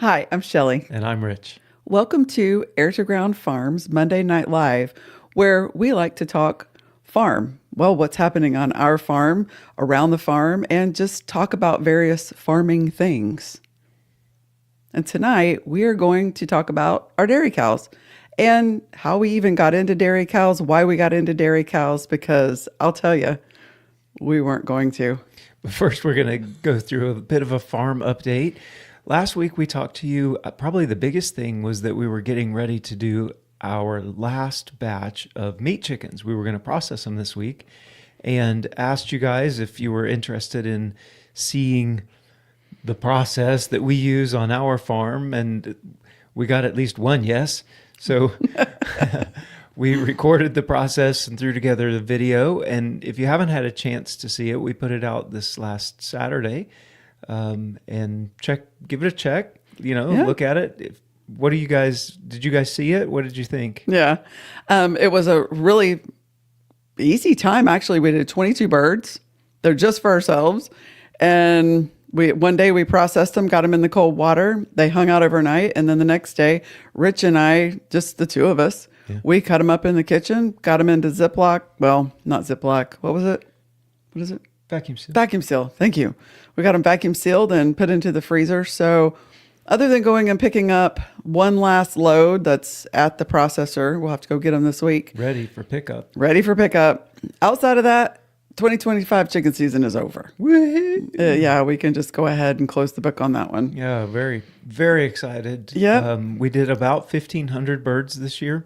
Hi, I'm Shelley. And I'm Rich. Welcome to Air to Ground Farms Monday Night Live, where we like to talk farm. Well, what's happening on our farm, around the farm, and just talk about various farming things. And tonight we are going to talk about our dairy cows and how we even got into dairy cows, why we got into dairy cows, because I'll tell you, we weren't going to. But first, we're going to go through a bit of a farm update. Last week, we talked to you. Probably the biggest thing was that we were getting ready to do our last batch of meat chickens. We were going to process them this week and asked you guys if you were interested in seeing the process that we use on our farm. And we got at least one yes. So we recorded the process and threw together the video. And if you haven't had a chance to see it, we put it out this last Saturday. And give it a check, look at it. Did you guys see it? What did you think? Yeah. It was a really easy time. Actually, we did 22 birds. They're just for ourselves. And one day we processed them, got them in the cold water. They hung out overnight. And then the next day, Rich and I, just the two of us, we cut them up in the kitchen, got them into Ziploc. Well, not Ziploc. What was it? What is it? Vacuum seal. Vacuum seal. Thank you. We got them vacuum sealed and put into the freezer. So other than going and picking up one last load that's at the processor, we'll have to go get them this week. Ready for pickup. Outside of that, 2025 chicken season is over. Yeah, we can just go ahead and close the book on that one. Yeah, very, very excited. Yeah. We did about 1,500 birds this year.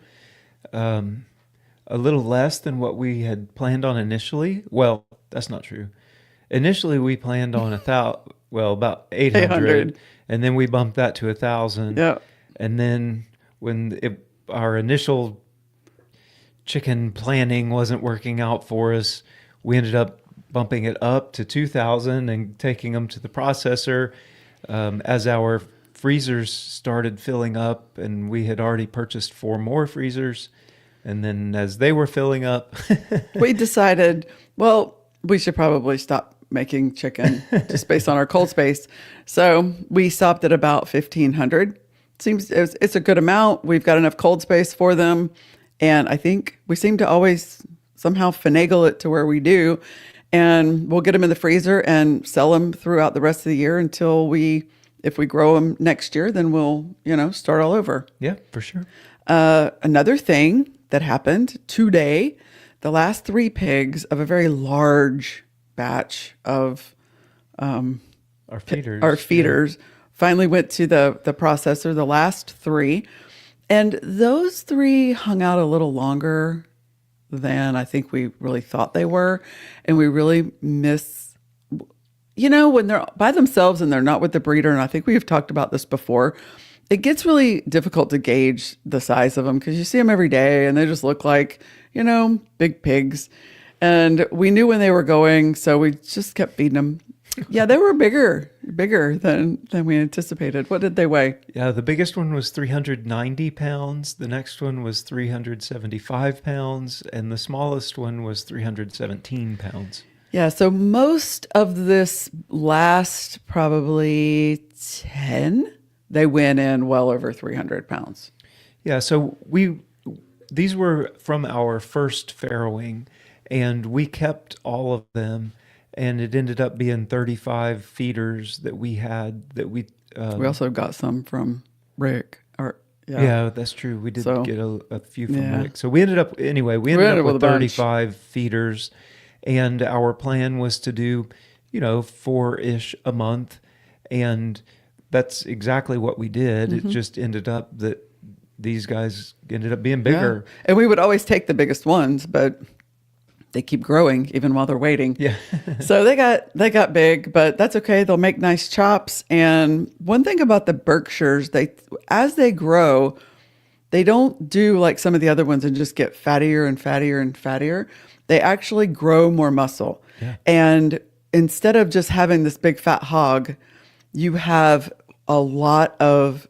A little less than what we had planned on initially. Well, that's not true. Initially, we planned on about 800, and then we bumped that to 1,000. Yeah. And then our initial chicken planning wasn't working out for us, we ended up bumping it up to 2,000 and taking them to the processor. As our freezers started filling up, and we had already purchased 4 more freezers, and then as they were filling up, we decided, well, we should probably stop making chicken just based on our cold space. So we stopped at about 1,500. It's a good amount. We've got enough cold space for them. And I think we seem to always somehow finagle it to where we do. And we'll get them in the freezer and sell them throughout the rest of the year until if we grow them next year, then we'll, start all over. Yeah, for sure. Another thing that happened today, the last 3 pigs of a very large batch of our feeders finally went to the processor, the last 3. And those 3 hung out a little longer than I think we really thought they were. And we really miss, when they're by themselves and they're not with the breeder, and I think we've talked about this before, it gets really difficult to gauge the size of them because you see them every day and they just look like, big pigs. And we knew when they were going, so we just kept feeding them. Yeah, they were bigger than we anticipated. What did they weigh? Yeah, the biggest one was 390 pounds. The next one was 375 pounds. And the smallest one was 317 pounds. Yeah, so most of this last probably 10, they went in well over 300 pounds. Yeah, so these were from our first farrowing, and we kept all of them, and it ended up being 35 feeders that we had we also got some from Rick. Yeah, that's true. We did get a few from Rick. So we ended up with 35 feeders, and our plan was to do, 4-ish a month, and that's exactly what we did. Mm-hmm. It just ended up that these guys ended up being bigger. Yeah. And we would always take the biggest ones, but they keep growing even while they're waiting. Yeah. So they got big, but that's okay. They'll make nice chops. And one thing about the Berkshires, as they grow, they don't do like some of the other ones and just get fattier and fattier and fattier. They actually grow more muscle. Yeah. And instead of just having this big fat hog, you have a lot of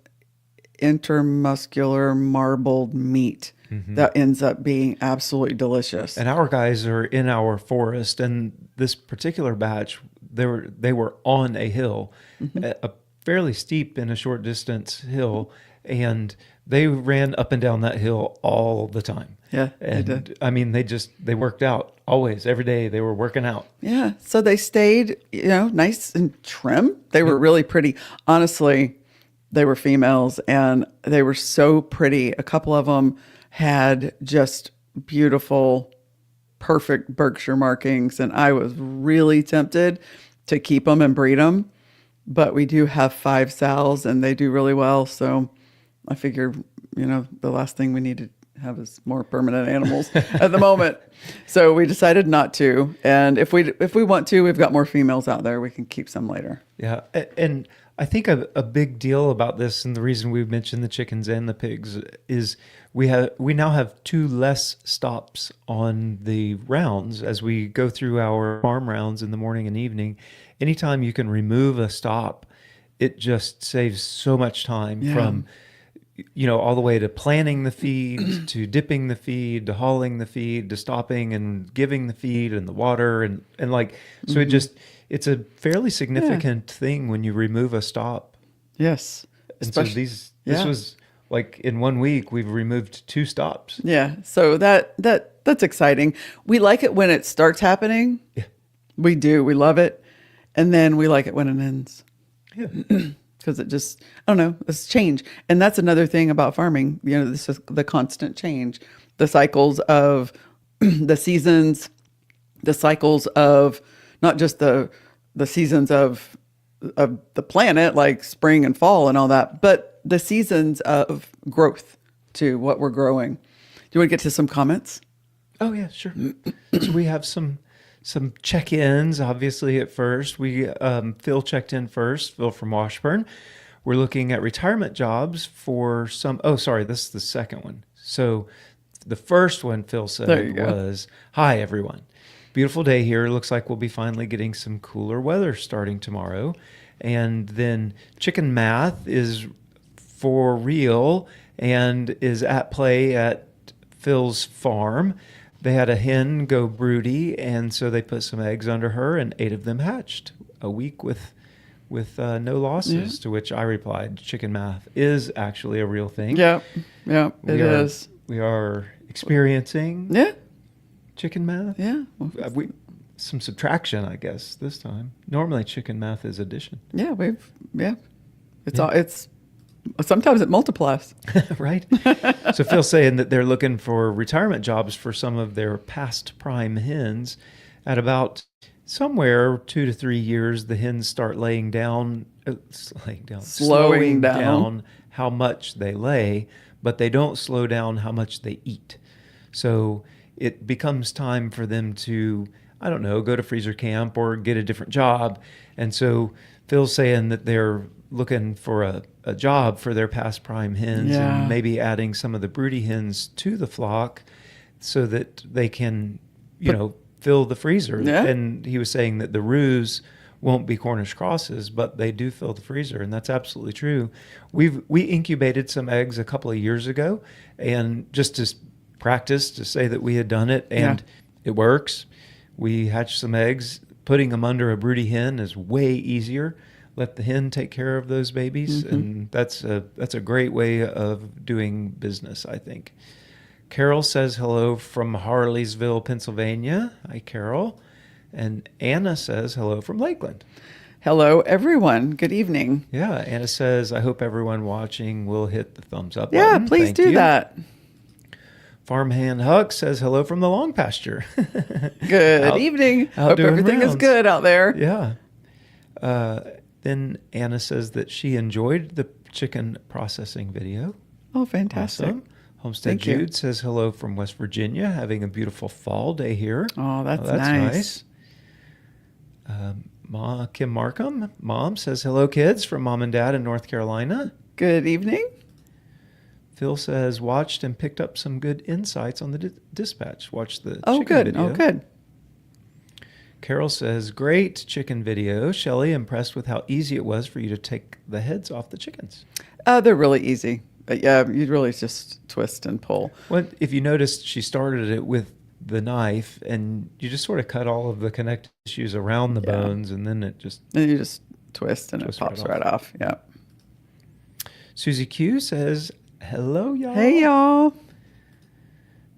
intermuscular marbled meat that ends up being absolutely delicious. And our guys are in our forest, and this particular batch, they were on a hill, a fairly steep in a short distance hill, and they ran up and down that hill all the time. Yeah, they And did. I mean, they worked out always, every day. They were working out. Yeah. So they stayed, nice and trim. They were really pretty. Honestly, they were females and they were so pretty. A couple of them had just beautiful, perfect Berkshire markings. And I was really tempted to keep them and breed them. But we do have 5 sows and they do really well. So I figured, the last thing we need to have is more permanent animals at the moment. So we decided not to. And if we want to, we've got more females out there. We can keep some later. Yeah. And I think a big deal about this, and the reason we've mentioned the chickens and the pigs, is we now have 2 less stops on the rounds as we go through our farm rounds in the morning and evening. Anytime you can remove a stop, it just saves so much time from all the way to planning the feed, to dipping the feed, to hauling the feed, to stopping and giving the feed and the water. And so it's a fairly significant thing when you remove a stop. Yes. And so this was like in 1 week, we've removed 2 stops. Yeah. So that's exciting. We like it when it starts happening. Yeah. We do. We love it. And then we like it when it ends. Yeah. Because it just, I don't know, it's change. And that's another thing about farming. This is the constant change, the cycles of the seasons, the cycles of not just the seasons of the planet, like spring and fall and all that, but the seasons of growth to what we're growing. Do you want to get to some comments? Oh yeah, sure. So we have some check-ins. Obviously, at first, Phil checked in first. Phil from Washburn. We're looking at retirement jobs for some. Oh, sorry, this is the second one. So the first one Phil said was, "Hi everyone, beautiful day here. Looks like we'll be finally getting some cooler weather starting tomorrow." And then chicken math is for real and is at play at Phil's farm. They had a hen go broody, and so they put some eggs under her, and 8 of them hatched a week with no losses. Yeah. To which I replied, "Chicken math is actually a real thing." Yeah, it is. We are experiencing chicken math. Yeah, some subtraction, I guess, this time. Normally, chicken math is addition. Yeah, it's sometimes it multiplies. Right. So Phil's saying that they're looking for retirement jobs for some of their past prime hens. At about somewhere 2 to 3 years, the hens start slowing down how much they lay, but they don't slow down how much they eat. So it becomes time for them to, I don't know, go to freezer camp or get a different job. And so Phil's saying that they're looking for a job for their past prime hens and maybe adding some of the broody hens to the flock so that they can, fill the freezer. Yeah. And he was saying that the roos won't be Cornish crosses, but they do fill the freezer, and that's absolutely true. We incubated some eggs a couple of years ago, and just to practice to say that we had done it, and it works. We hatched some eggs. Putting them under a broody hen is way easier. Let the hen take care of those babies, and that's a great way of doing business, I think. Carol says hello from Harleysville, Pennsylvania. Hi, Carol. And Anna says hello from Lakeland. Hello, everyone. Good evening. Yeah, Anna says, I hope everyone watching will hit the thumbs up button. Yeah, please do that. Farmhand Huck says hello from the long pasture. Good evening. Hope everything is good out there. Yeah. Then Anna says that she enjoyed the chicken processing video. Oh, fantastic. Awesome. Homestead Jude says hello from West Virginia, having a beautiful fall day here. Oh, that's nice. Kim Markham, Mom, says hello, kids, from Mom and Dad in North Carolina. Good evening. Phil says watched and picked up some good insights on the dispatch. Watched the chicken video. Oh, good. Carol says, great chicken video. Shelley, impressed with how easy it was for you to take the heads off the chickens. They're really easy. But yeah, you really just twist and pull. Well, if you noticed, she started it with the knife, and you just sort of cut all of the connective tissues around the bones, and then it just... And you just twist and Twist it pops right right off. Yeah. Susie Q says, hello, y'all. Hey, y'all.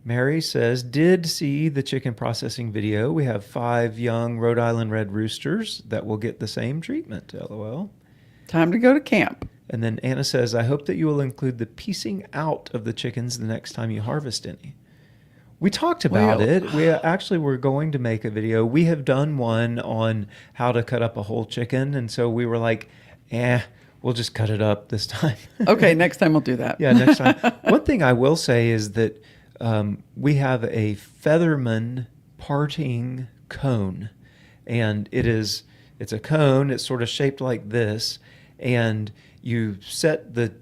Mary says, did see the chicken processing video. We have 5 young Rhode Island red roosters that will get the same treatment, LOL. Time to go to camp. And then Anna says, I hope that you will include the piecing out of the chickens the next time you harvest any. We talked about it. We actually were going to make a video. We have done one on how to cut up a whole chicken. And so we were like, we'll just cut it up this time. Okay, next time we'll do that. Yeah, next time. One thing I will say is that we have a Featherman parting cone. And it's a cone. It's sort of shaped like this. And you set the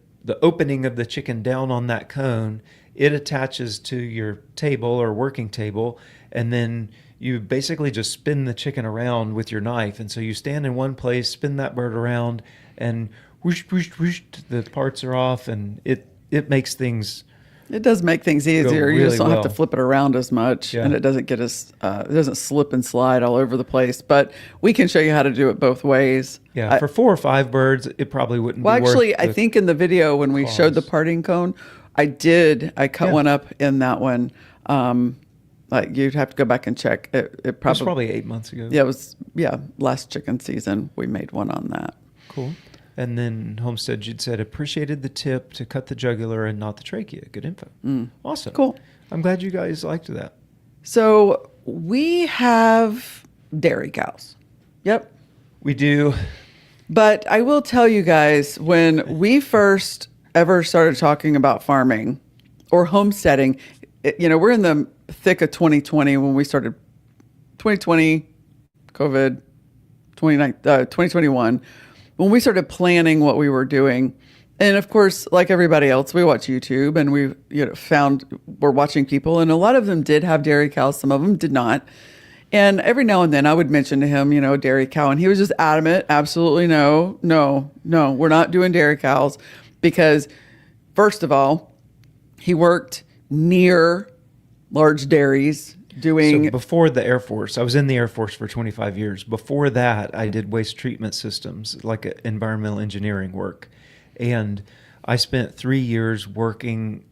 opening of the chicken down on that cone. It attaches to your table or working table, and then you basically just spin the chicken around with your knife. And so you stand in one place, spin that bird around, and whoosh, whoosh, whoosh, the parts are off, and it makes things... It does make things easier. Really You just don't have to well. flip it around as much, Yeah. and it doesn't get as it doesn't slip and slide all over the place. But we can show you how to do it both ways. Yeah, for 4 or 5 birds, it probably wouldn't Well, be worth actually, I the think in the video when we showed the cost. parting cone, I cut Yeah. one up in that one. Like you'd have to go back and check. It It was probably 8 months ago. Yeah, it was last chicken season we made one on that. Cool. And then Homestead, you'd said, appreciated the tip to cut the jugular and not the trachea. Good info. Awesome. Cool. I'm glad you guys liked that. So we have dairy cows. Yep. We do. But I will tell you guys, when we first ever started talking about farming or homesteading, we're in the thick of 2020 when we started 2020, COVID, 2021, when we started planning what we were doing. And of course, like everybody else, we watch YouTube and we we're watching people, and a lot of them did have dairy cows. Some of them did not. And every now and then I would mention to him, dairy cow. And he was just adamant. Absolutely no, we're not doing dairy cows. Because first of all, he worked near large dairies doing... So before the Air Force, I was in the Air Force for 25 years. Before that, I did waste treatment systems, like environmental engineering work. And I spent 3 years working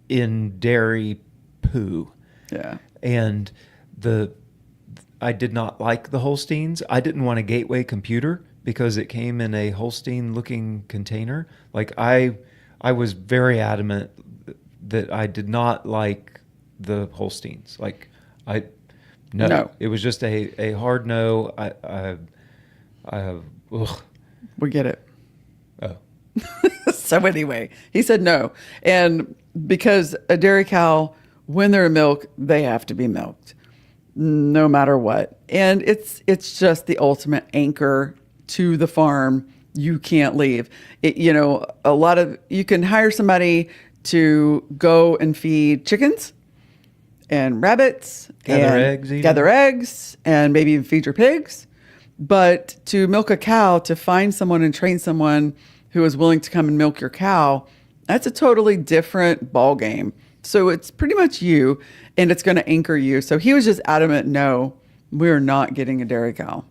in dairy poo. Yeah. And I did not like the Holsteins. I didn't want a gateway computer because it came in a Holstein-looking container. Like I was very adamant that I did not like the Holsteins. Like no. It was just a hard no. Ugh. We get it. Oh. So anyway, he said no. And because a dairy cow, when they're in milk, they have to be milked no matter what. And it's just the ultimate anchor to the farm. You can't leave. You can hire somebody to go and feed chickens and rabbits, gather eggs, and maybe even feed your pigs. But to milk a cow, to find someone and train someone who is willing to come and milk your cow, that's a totally different ball game. So it's pretty much you, and it's going to anchor you. So he was just adamant, no, we're not getting a dairy cow.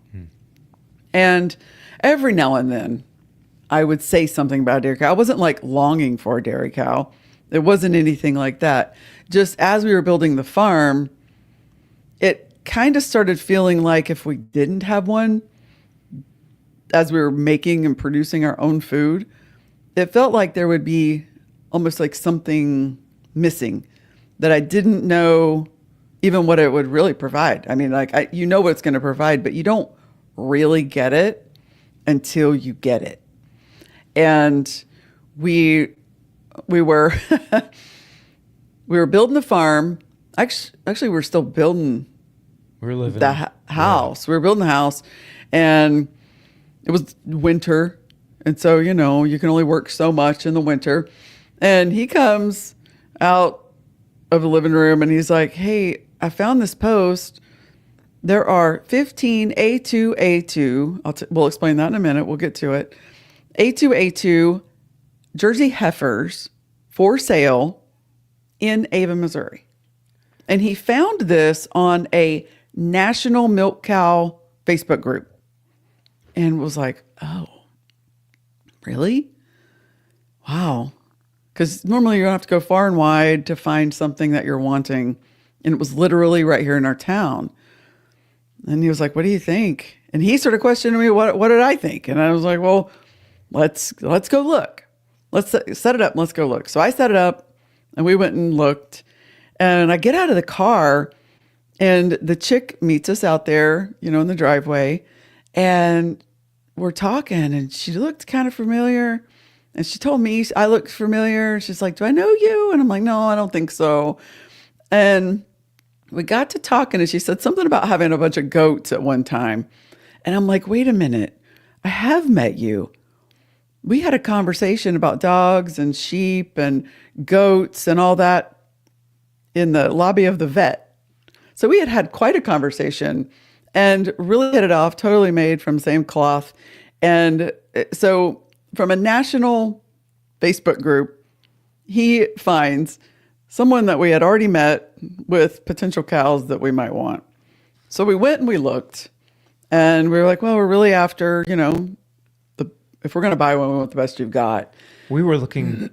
And every now and then I would say something about a dairy cow. I wasn't like longing for a dairy cow. It wasn't anything like that. Just as we were building the farm, it kind of started feeling like if we didn't have one, as we were making and producing our own food, it felt like there would be almost like something missing that I didn't know even what it would really provide. I mean, like, what it's going to provide, but you don't really get it until you get it. And we were we were building the farm. Actually, we're still building the house. Yeah. We were building the house, and it was winter. And so, you can only work so much in the winter. And he comes out of the living room and he's like, hey, I found this post. There are 15 A2. We'll explain that in a minute. We'll get to it. A2 Jersey heifers for sale in Ava, Missouri. And he found this on a National Milk Cow Facebook group. and was like, oh, really? Wow. Because normally you don't have to go far and wide to find something that you're wanting. And it was literally right here in our town. And he was like, what do you think? And he started questioning me, what did I think? And I was like, well, let's go look. Let's set it up. And let's go look. So I set it up and we went and looked. And I get out of the car and the chick meets us out there, in the driveway. And we're talking and she looked kind of familiar. And she told me I looked familiar. She's like, do I know you? And I'm like, no, I don't think so. And we got to talking and she said something about having a bunch of goats at one time. And I'm like, wait a minute. I have met you. We had a conversation about dogs and sheep and goats and all that in the lobby of the vet. So we had quite a conversation and really hit it off, totally made from same cloth. And so from a national Facebook group, he finds someone that we had already met with potential cows that we might want. So we went and we looked and we were like, well, we're really after, if we're going to buy one, we want the best you've got. We were looking,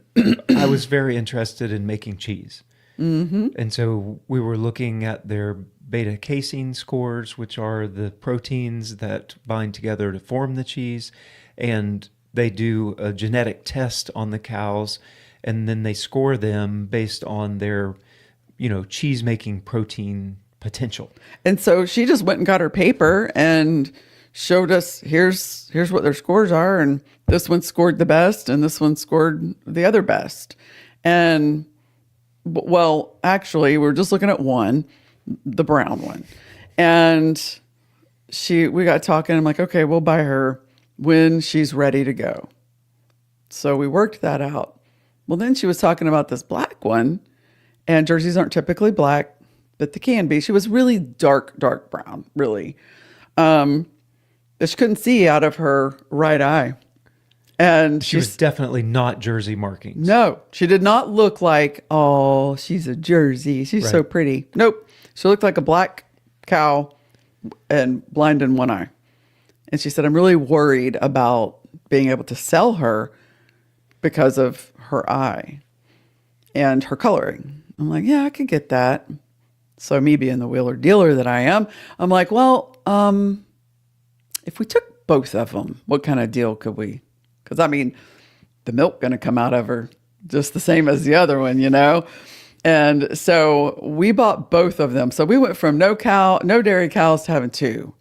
I was very interested in making cheese. Mm-hmm. And so we were looking at their beta casein scores, which are the proteins that bind together to form the cheese. And they do a genetic test on the cows, and then they score them based on their, cheese making protein potential. And so she just went and got her paper and showed us, here's what their scores are. And this one scored the best and this one scored the other best. And well, actually, we're just looking at one, the brown one. And we got talking. I'm like, okay, we'll buy her when she's ready to go. So we worked that out. Well, then she was talking about this black one, and Jerseys aren't typically black, but they can be. She was really dark brown, really. But she couldn't see out of her right eye. And she was definitely not Jersey markings. No, she did not look like, oh, she's a Jersey. She's so pretty. Nope. She looked like a black cow and blind in one eye. And she said, I'm really worried about being able to sell her because of her eye and her coloring. I'm like, yeah, I could get that. So me being the wheeler dealer that I am, I'm like, well, if we took both of them, what kind of deal could we? Because the milk going to come out of her just the same as the other one, And so we bought both of them. So we went from no dairy cows to having two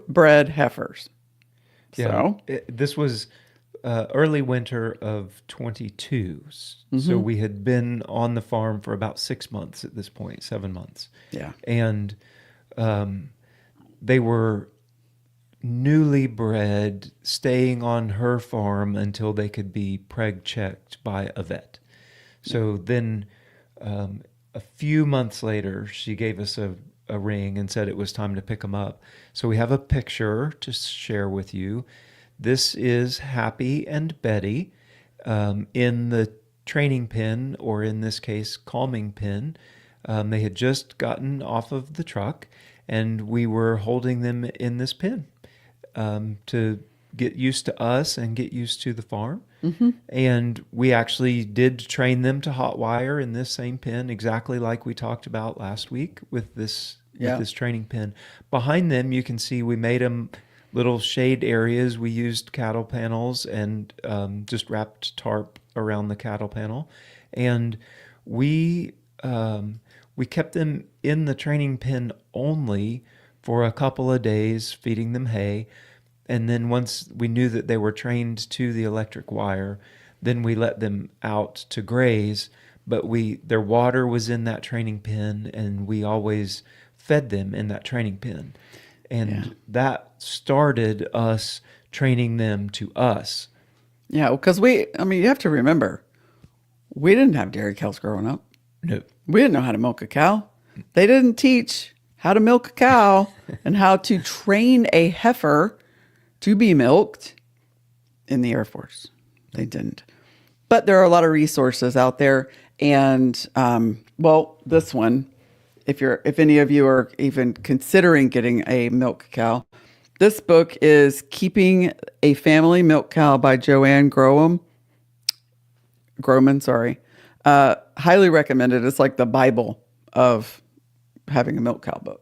bred heifers. Yeah, this was early winter of 22. Mm-hmm. So we had been on the farm for about 6 months at this point, 7 months. Yeah. And they were newly bred, staying on her farm until they could be preg checked by a vet. So then a few months later, she gave us a ring and said it was time to pick them up. So we have a picture to share with you. This is Happy and Betty in the training pen, or in this case, calming pen. They had just gotten off of the truck, and we were holding them in this pen to get used to us and get used to the farm. Mm-hmm. And we actually did train them to hot wire in this same pen, exactly like we talked about last week with this training pen. Behind them, you can see we made them little shade areas. We used cattle panels and just wrapped tarp around the cattle panel. And we kept them in the training pen only for a couple of days, feeding them hay. And then once we knew that they were trained to the electric wire, then we let them out to graze. But their water was in that training pen, and we always fed them in that training pen. And that started us training them to us. Yeah, because you have to remember, we didn't have dairy cows growing up. No. We didn't know how to milk a cow. They didn't teach how to milk a cow and how to train a heifer to be milked in the Air Force. They didn't. But there are a lot of resources out there. And, this one, if any of you are even considering getting a milk cow, This book is Keeping a Family Milk Cow by Joanne Groman, sorry. Highly recommended. It's like the Bible of having a milk cow book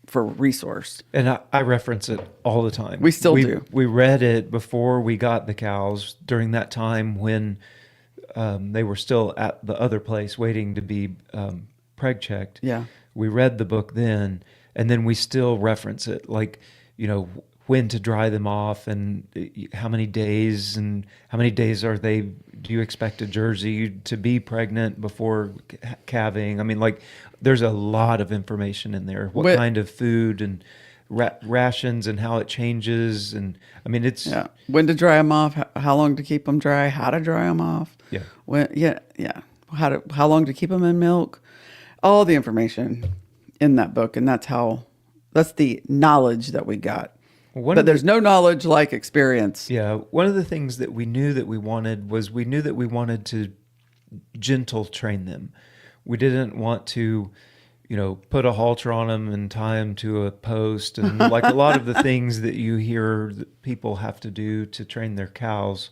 for resource. And I reference it all the time. We still do. We read it before we got the cows during that time when they were still at the other place waiting to be preg checked. Yeah. We read the book then, and then we still reference it, like, you know, when to dry them off and how many days are they, do you expect a Jersey to be pregnant before calving? I mean, like, there's a lot of information in there. What kind of food and rations and how it changes. And I mean, it's... Yeah. When to dry them off, how long to keep them dry, how to dry them off. Yeah. How long to keep them in milk. All the information in that book. And that's the knowledge that we got. But there's no knowledge like experience. Yeah. One of the things that we knew that we wanted was to gentle train them. We didn't want to, you know, put a halter on them and tie them to a post. And like a lot of the things that you hear that people have to do to train their cows.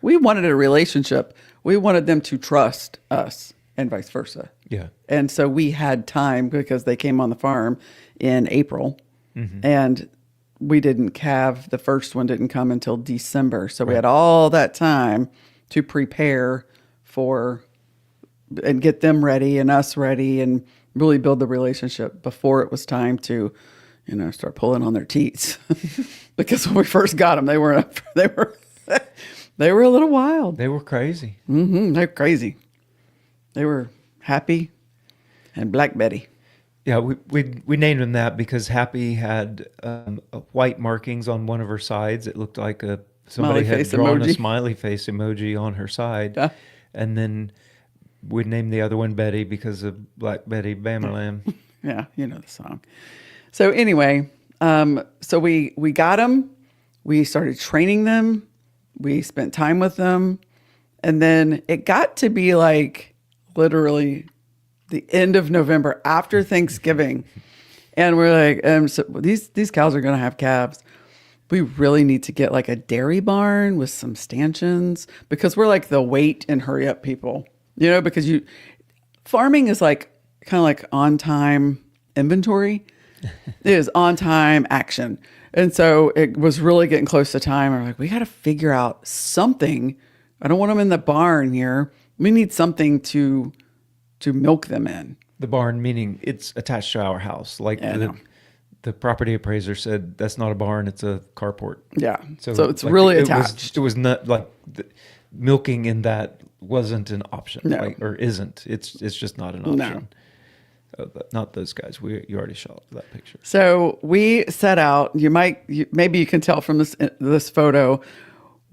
We wanted a relationship. We wanted them to trust us and vice versa. Yeah. And so we had time because they came on the farm in April. Mm-hmm. And we didn't calve. The first one didn't come until December. So we had all that time to prepare for and get them ready and us ready and really build the relationship before it was time to, you know, start pulling on their teats. Because when we first got them, they were a little wild. They were crazy. Mm-hmm. They're crazy. They were Happy and Black Betty. Yeah, we named them that because Happy had white markings on one of her sides. It looked like somebody had drawn a smiley face emoji on her side. Yeah. And then we named the other one Betty because of Black Betty Bam-a-lam. Yeah, you know the song. So anyway, so we got them. We started training them. We spent time with them. And then it got to be like literally the end of November after Thanksgiving. And we're like, so these cows are going to have calves. We really need to get like a dairy barn with some stanchions because we're like the wait and hurry up people, you know, because farming is like kind of like on time inventory. It is on time action. And so it was really getting close to time. We're like, we got to figure out something. I don't want them in the barn here. We need something to milk them in. The barn, meaning it's attached to our house. Like the property appraiser said, that's not a barn, it's a carport. Yeah. So it's like really attached. It was not like milking in that wasn't an option, or isn't. It's just not an option. No. Not those guys. You already shot that picture. So we set out. Maybe you can tell from this photo.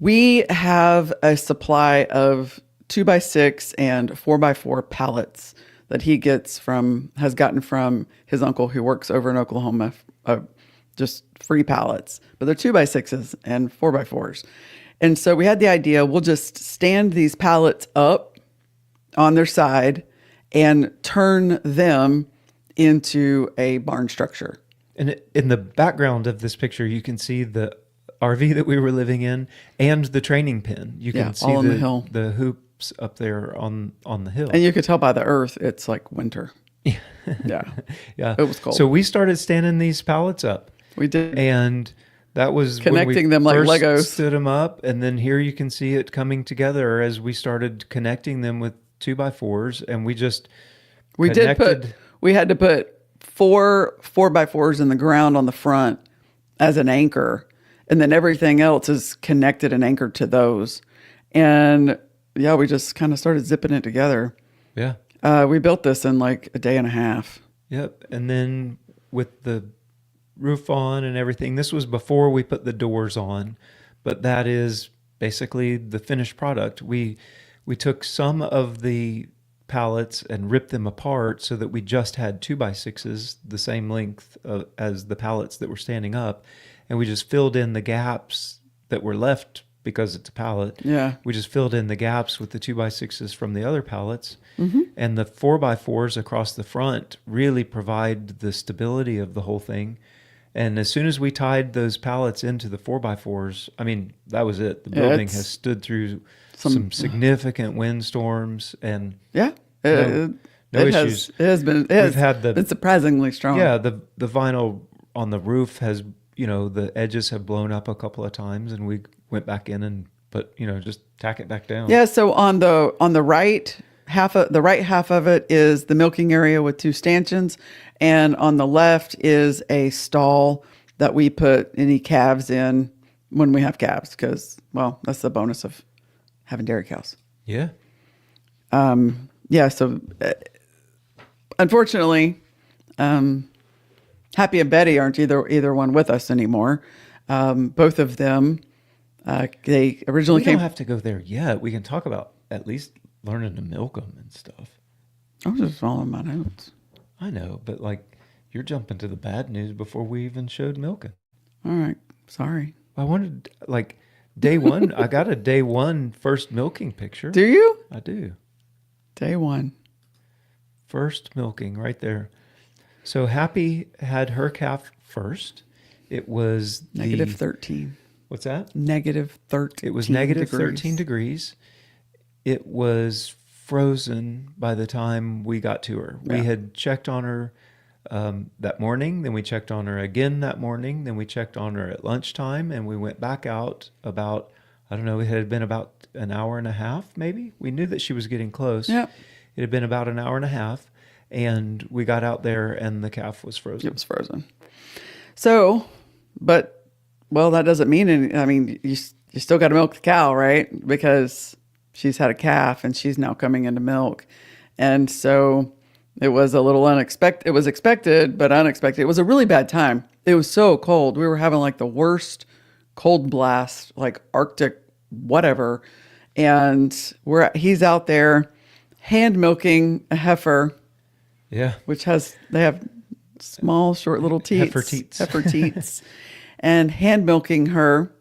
We have a supply of 2x6 and 4x4 pallets that he has gotten from his uncle who works over in Oklahoma, just free pallets, but they're 2x6s and 4x4s. And so we had the idea, we'll just stand these pallets up on their side and turn them into a barn structure. And in the background of this picture, you can see the RV that we were living in and the training pen. You can see all on the hill. The hoops up there on the hill. And you could tell by the earth, it's like winter. Yeah. Yeah. It was cold. So we started standing these pallets up. We did. And that was connecting them like Legos. Stood them up. And then here you can see it coming together as we started connecting them with 2x4s. And we had to put four 4x4s in the ground on the front as an anchor. And then everything else is connected and anchored to those. And yeah, we just kind of started zipping it together. Yeah. We built this in like a day and a half. Yep. And then with the roof on and everything, this was before we put the doors on, but that is basically the finished product. We took some of the pallets and ripped them apart so that we just had 2x6s, the same length as the pallets that were standing up. And we just filled in the gaps that were left because it's a pallet. Yeah. We just filled in the gaps with the 2x6s from the other pallets. Mm-hmm. And the 4x4s across the front really provide the stability of the whole thing. And as soon as we tied those pallets into the 4x4s, I mean, that was it. The building has stood through some significant windstorms and yeah, no, no it issues. has been surprisingly strong. Yeah, the vinyl on the roof has, the edges have blown up a couple of times, and we went back in and just tack it back down. Yeah. So on the right half of it is the milking area with 2 stanchions, and on the left is a stall that we put any calves in when we have calves, because that's the bonus of having dairy cows. Yeah. Yeah. So unfortunately, Happy and Betty aren't either one with us anymore. Both of them, they originally We don't have to go there yet. We can talk about at least learning to milk them and stuff. I was just following my notes. I know, but you're jumping to the bad news before we even showed milking. All right. Sorry. I wanted day one. I got a day one first milking picture. Do you? I do. Day one. First milking right there. So Happy had her calf first. It was negative 13. What's that? Negative 13. It was negative 13 degrees. It was frozen by the time we got to her. Yeah. We had checked on her that morning. Then we checked on her again that morning. Then we checked on her at lunchtime. And we went back out about, I don't know, it had been about an hour and a half maybe. We knew that she was getting close. Yeah. It had been about an hour and a half. And we got out there and the calf was frozen. It was frozen. So, that doesn't mean anything. I mean, you still got to milk the cow, right? Because she's had a calf and she's now coming into milk. And so it was a little unexpected. It was expected, but unexpected. It was a really bad time. It was so cold. We were having the worst cold blast, Arctic, whatever. And he's out there hand milking a heifer. Yeah. They have small, short little teats. Heifer teats. And hand milking her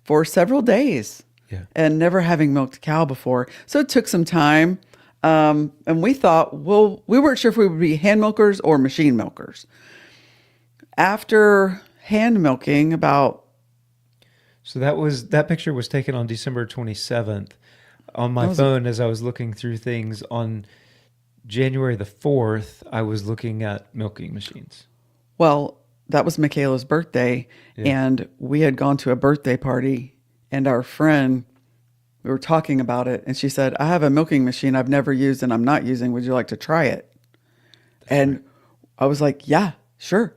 for several days. Yeah. And never having milked a cow before. So it took some time. And we thought, we weren't sure if we would be hand milkers or machine milkers. After hand milking So that picture was taken on December 27th. On my phone, as I was looking through things, on January the 4th, I was looking at milking machines. Well, that was Michaela's birthday, and we had gone to a birthday party, and our friend, we were talking about it, and she said, I have a milking machine I've never used and I'm not using. Would you like to try it? And I was like, yeah, sure.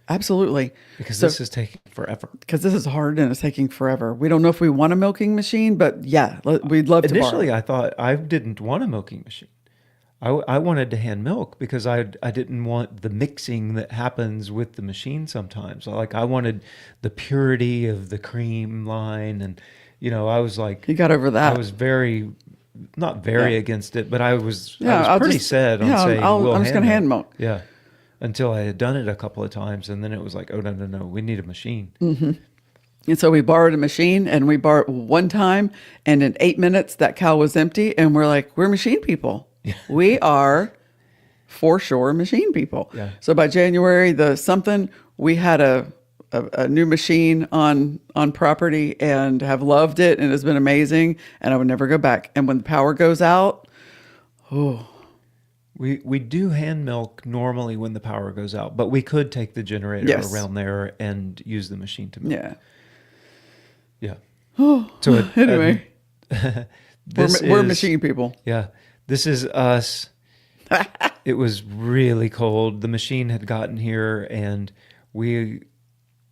Absolutely. Because this is taking forever. Because this is hard and it's taking forever. We don't know if we want a milking machine, but yeah, we'd love to borrow. Initially, I thought I didn't want a milking machine. I wanted to hand milk because I didn't want the mixing that happens with the machine sometimes. I wanted the purity of the cream line, and I was like, you got over that. I was not very against it, but I was pretty set on saying I'm just going to hand milk. Yeah, until I had done it a couple of times, and then it was like, oh no, we need a machine. Mm-hmm. And so we borrowed a machine, and we borrowed one time, and in 8 minutes that cow was empty, and we're like, we're machine people. We are for sure machine people. Yeah. So by January we had a new machine on property and have loved it, and it's been amazing, and I would never go back. And when the power goes out, we do hand milk normally when the power goes out, but we could take the generator around there and use the machine to milk. Yeah. So anyway, we're machine people. Yeah. This is us. It was really cold. The machine had gotten here, and we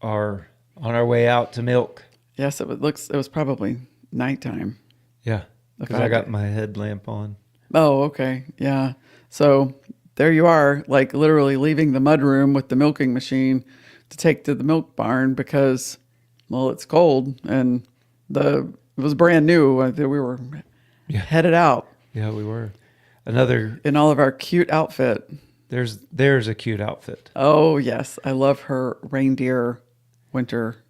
are on our way out to milk. Yes, it was probably nighttime. Yeah, because I got my headlamp on. Oh, okay. Yeah. So there you are, literally leaving the mudroom with the milking machine to take to the milk barn because, it's cold, and it was brand new. We were headed out. Yeah, we were. In all of our cute outfit. There's a cute outfit. Oh, yes. I love her reindeer winter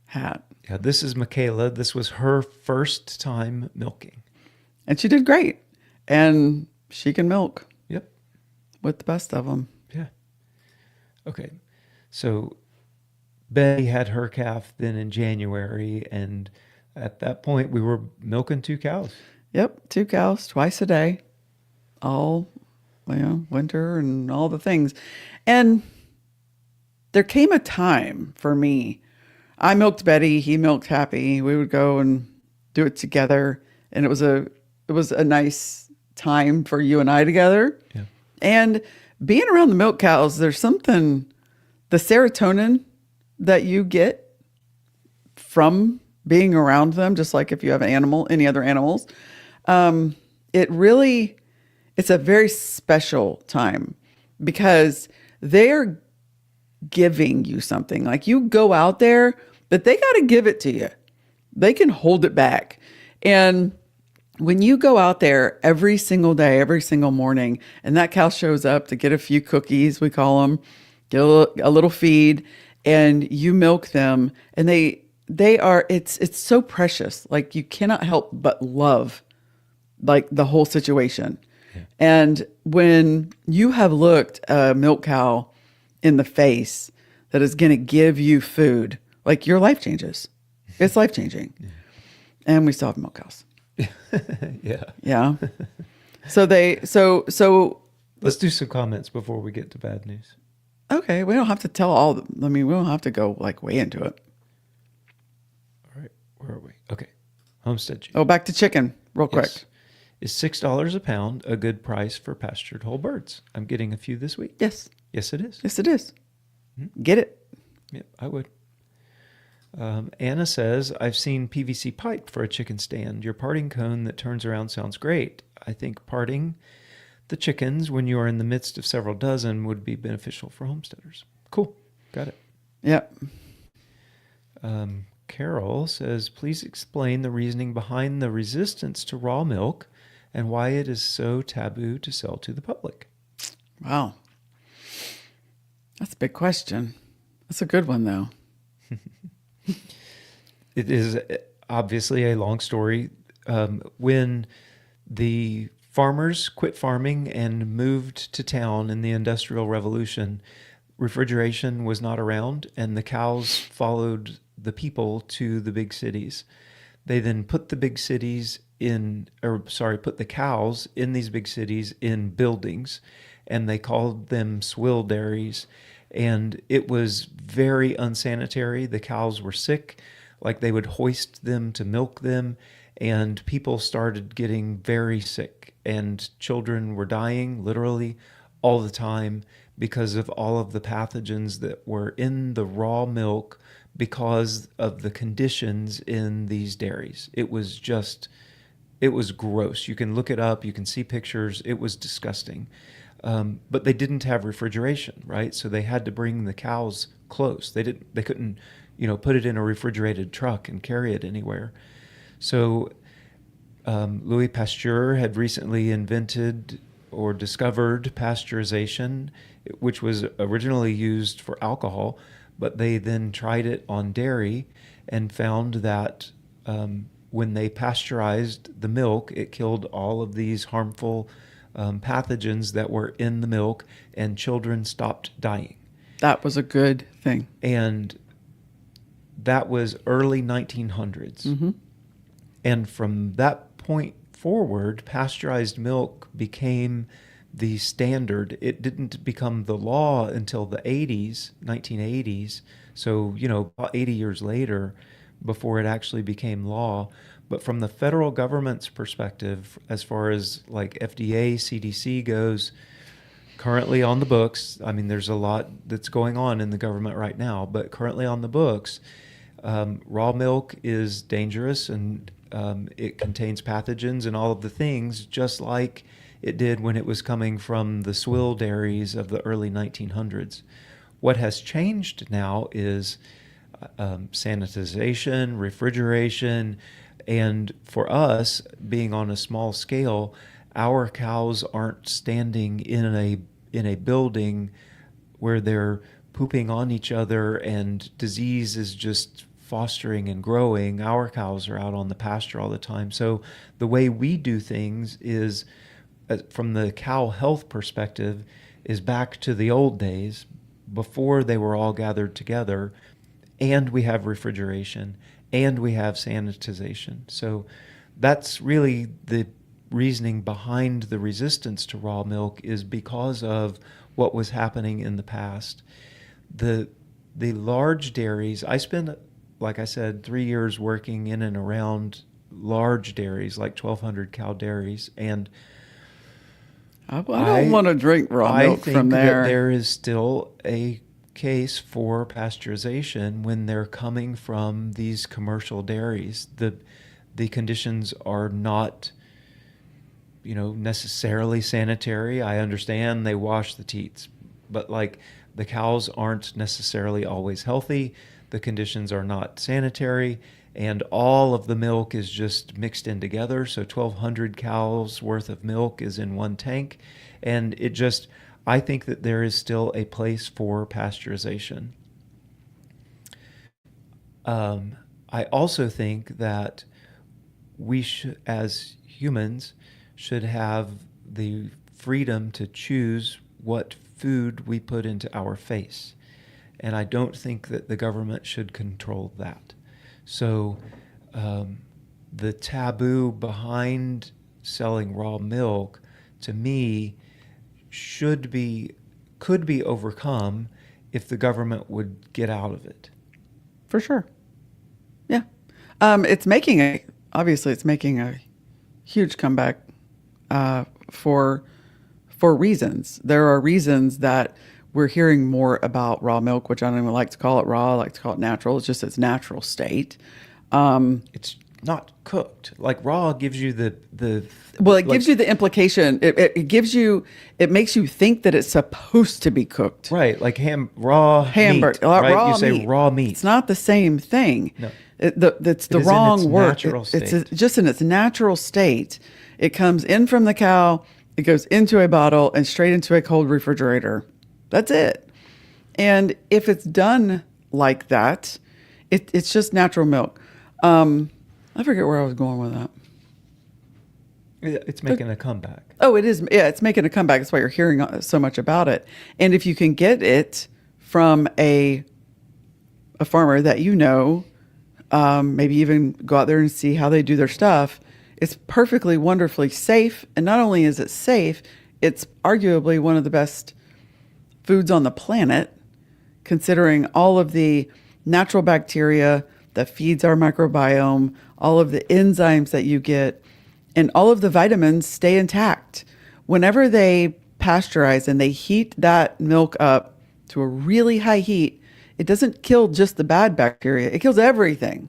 hat. Yeah, this is Michaela. This was her first time milking. And she did great. And she can milk. Yep. With the best of them. Yeah. Okay. So Betty had her calf then in January, and at that point we were milking 2 cows. Yep, 2 cows twice a day, all winter and all the things. And there came a time for me. I milked Betty, he milked Happy. We would go and do it together, and it was a nice time for you and I together. Yeah. And being around the milk cows, there's something, the serotonin that you get from being around them, just like if you have any other animals, it really, it's a very special time because they're giving you something. Like you go out there, but they got to give it to you. They can hold it back. And when you go out there every single day, every single morning, and that cow shows up to get a few cookies, we call them, get a little feed, and you milk them, and they are, it's so precious. Like you cannot help but love like the whole situation. Yeah. And when you have looked a milk cow in the face that is going to give you food, like your life changes. It's life changing. Yeah. And we still have milk cows. Yeah. Yeah. So let's do some comments before we get to bad news. Okay. We don't have to tell all, we don't have to go like way into it. All right. Where are we? Okay. Homestead chicken. Oh, back to chicken real quick. Yes. Is $6 a pound a good price for pastured whole birds? I'm getting a few this week. Yes. Yes, it is. Yes, it is. Get it. Yep, I would. Anna says, I've seen PVC pipe for a chicken stand. Your parting cone that turns around sounds great. I think parting the chickens when you are in the midst of several dozen would be beneficial for homesteaders. Cool. Got it. Yep. Carol says, please explain the reasoning behind the resistance to raw milk and why it is so taboo to sell to the public. Wow. That's a big question. That's a good one, though. It is obviously a long story. When the farmers quit farming and moved to town in the Industrial Revolution, refrigeration was not around, and the cows followed the people to the big cities. They then put the cows in these big cities in buildings, and they called them swill dairies. And it was very unsanitary. The cows were sick, like they would hoist them to milk them, and people started getting very sick, and children were dying literally all the time because of all of the pathogens that were in the raw milk because of the conditions in these dairies. It was gross. You can look it up. You can see pictures. It was disgusting. But they didn't have refrigeration, right? So they had to bring the cows close. They couldn't, put it in a refrigerated truck and carry it anywhere. So Louis Pasteur had recently invented or discovered pasteurization, which was originally used for alcohol, but they then tried it on dairy and found that when they pasteurized the milk, it killed all of these harmful pathogens that were in the milk, and children stopped dying. That was a good thing. And that was early 1900s. Mm-hmm. And from that point forward, pasteurized milk became the standard. It didn't become the law until the 1980s. So, about 80 years later before it actually became law. But from the federal government's perspective, as far as like FDA, CDC goes, currently on the books, there's a lot that's going on in the government right now, but currently on the books, raw milk is dangerous, and it contains pathogens and all of the things, just like it did when it was coming from the swill dairies of the early 1900s. What has changed now is sanitization, refrigeration, and for us, being on a small scale, our cows aren't standing in a building where they're pooping on each other and disease is just fostering and growing. Our cows are out on the pasture all the time. So the way we do things is, from the cow health perspective, is back to the old days before they were all gathered together. and we have refrigeration, and we have sanitization. So that's really the reasoning behind the resistance to raw milk, is because of what was happening in the past. The large dairies, I spent, like I said, 3 years working in and around large dairies, like 1,200 cow dairies, and I don't want to drink raw milk from there. I think that there is still a case for pasteurization when they're coming from these commercial dairies. The conditions are not, necessarily sanitary. I understand they wash the teats, but like the cows aren't necessarily always healthy. The conditions are not sanitary, and all of the milk is just mixed in together. So 1,200 cows worth of milk is in one tank, and I think that there is still a place for pasteurization. I also think that we should, as humans, should have the freedom to choose what food we put into our face. And I don't think that the government should control that. So the taboo behind selling raw milk, to me, could be overcome if the government would get out of it. For sure. Yeah. It's making a huge comeback for reasons. There are reasons that we're hearing more about raw milk, which I don't even like to call it raw. I like to call it natural. It's just its natural state. It's not cooked. Like raw gives you gives you the implication. It makes you think that it's supposed to be cooked. Right, like raw hamburger, meat, right? Raw you say meat. Raw meat. It's not the same thing. No. It's the wrong word. It's just in its natural state. It comes in from the cow, it goes into a bottle and straight into a cold refrigerator. That's it. And if it's done like that, it's just natural milk. I forget where I was going with that. It's making a comeback. Oh, it is. Yeah, it's making a comeback. That's why you're hearing so much about it. And if you can get it from a farmer that maybe even go out there and see how they do their stuff, it's perfectly, wonderfully safe. And not only is it safe, it's arguably one of the best foods on the planet, considering all of the natural bacteria that feeds our microbiome, all of the enzymes that you get, and all of the vitamins stay intact. Whenever they pasteurize and they heat that milk up to a really high heat, it doesn't kill just the bad bacteria. It kills everything.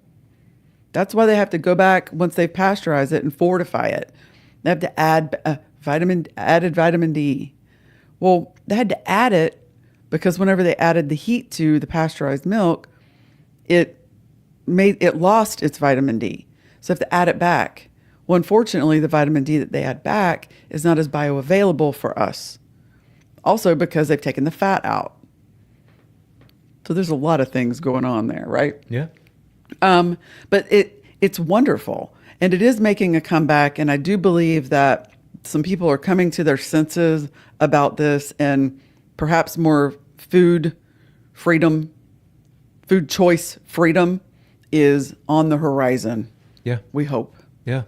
That's why they have to go back once they've pasteurized it and fortify it. They have to add added vitamin D. Well, they had to add it because whenever they added the heat to the pasteurized milk, it lost its vitamin D. So they have to add it back. Well, unfortunately, the vitamin D that they add back is not as bioavailable for us. Also because they've taken the fat out. So there's a lot of things going on there, right? Yeah. But it's wonderful. And it is making a comeback. And I do believe that some people are coming to their senses about this, and perhaps more food choice freedom is on the horizon. Yeah. We hope. Yeah.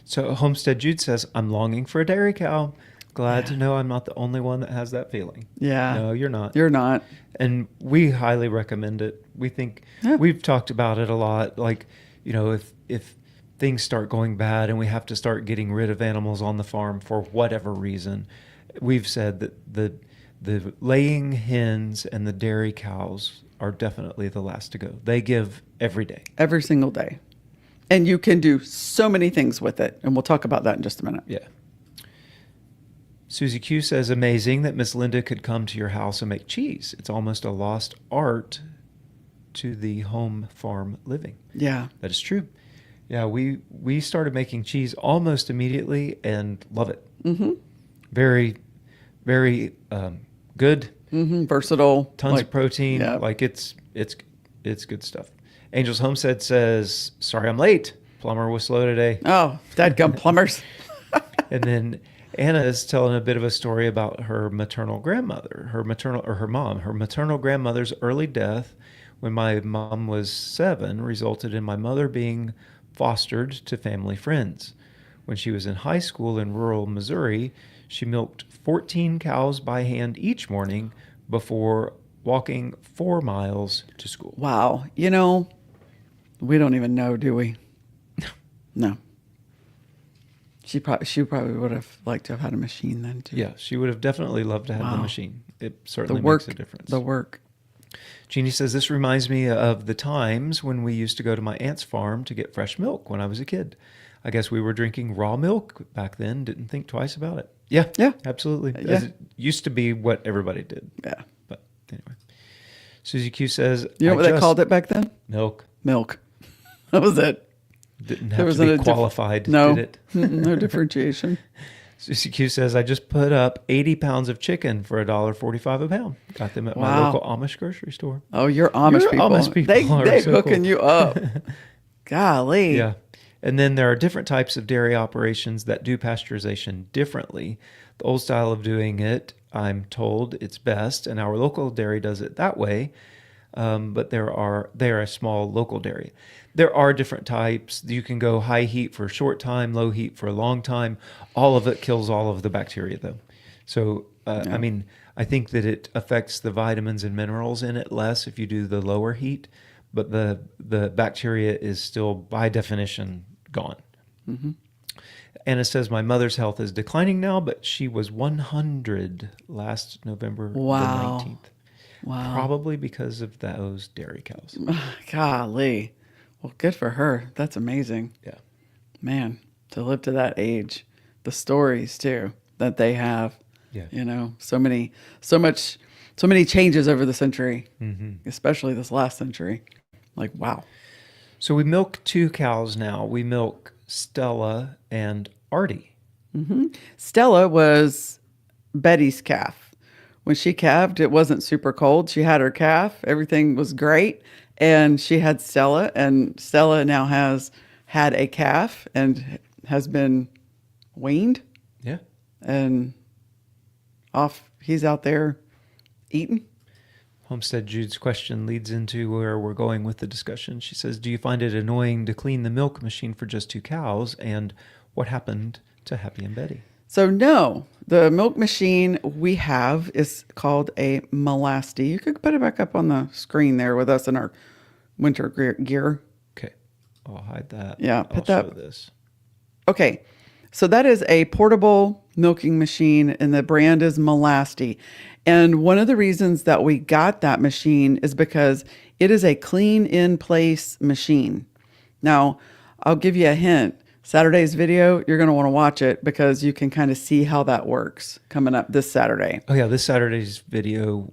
So Homestead Jude says, I'm longing for a dairy cow. Glad to know I'm not the only one that has that feeling. Yeah. No, you're not. You're not. And we highly recommend it. We think we've talked about it a lot. Like, if things start going bad and we have to start getting rid of animals on the farm for whatever reason, we've said that the laying hens and the dairy cows are definitely the last to go. They give every day. Every single day. And you can do so many things with it. And we'll talk about that in just a minute. Yeah. Susie Q says, amazing that Miss Linda could come to your house and make cheese. It's almost a lost art to the home farm living. Yeah. That is true. Yeah, we started making cheese almost immediately and love it. Mm-hmm. Very, very good. Mm-hmm. Versatile. Tons of protein. Yeah. Like it's good stuff. Angels Homestead says, sorry I'm late. Plumber was slow today. Oh, dadgum plumbers. And then Anna is telling a bit of a story about her maternal grandmother, her maternal grandmother's early death when my mom was 7 resulted in my mother being fostered to family friends. When she was in high school in rural Missouri, she milked 14 cows by hand each morning before walking 4 miles to school. Wow. We don't even know, do we? No. She probably would have liked to have had a machine then too. Yeah, she would have definitely loved to have the Wow. machine. It certainly The work, makes a difference. the work. Jeannie says, this reminds me of the times when we used to go to my aunt's farm to get fresh milk when I was a kid. I guess we were drinking raw milk back then, didn't think twice about it. Yeah, Yeah. absolutely. Yeah. As it used to be what everybody did. Yeah. But anyway. Susie Q says, You know what they called it back then? Milk. Milk. That was it. Didn't There have to wasn't be qualified, no, did it? no differentiation. Susie Q says, I just put up 80 pounds of chicken for $1.45 a pound. Got them at my Wow. local Amish grocery store. Oh, you're Amish people. Amish people They are so hooking cool. you up. Golly. Yeah. And then there are different types of dairy operations that do pasteurization differently. The old style of doing it, I'm told it's best, and our local dairy does it that way. But they're a small local dairy. There are different types. You can go high heat for a short time, low heat for a long time. All of it kills all of the bacteria, though. So, I mean, I think that it affects the vitamins and minerals in it less if you do the lower heat, but the bacteria is still, by definition, gone. Mm-hmm. Anna says, my mother's health is declining now, but she was 100 last November Wow. the 19th. Wow. Probably because of those dairy cows. Golly. Well, good for her. That's amazing. Yeah. Man, to live to that age. The stories too that they have. Yeah. So many changes over the century, Mm-hmm. especially this last century. Like, wow. So we milk 2 cows now. We milk Stella and Artie. Mm-hmm. Stella was Betty's calf. When she calved, it wasn't super cold. She had her calf. Everything was great. And she had Stella. And Stella now has had a calf and has been weaned. Yeah. And off he's out there eating. Homestead Jude's question leads into where we're going with the discussion. She says, do you find it annoying to clean the milk machine for just 2 cows? And what happened to Happy and Betty? So no, the milk machine we have is called a Melasti. You could put it back up on the screen there with us in our winter gear. Okay. I'll hide that. Yeah, I'll put show that. this. Okay, so that is a portable milking machine, and the brand is Melasti. And one of the reasons that we got that machine is because it is a clean in place machine. Now, I'll give you a hint. Saturday's video, you're going to want to watch it because you can kind of see how that works coming up this Saturday. Oh, yeah. This Saturday's video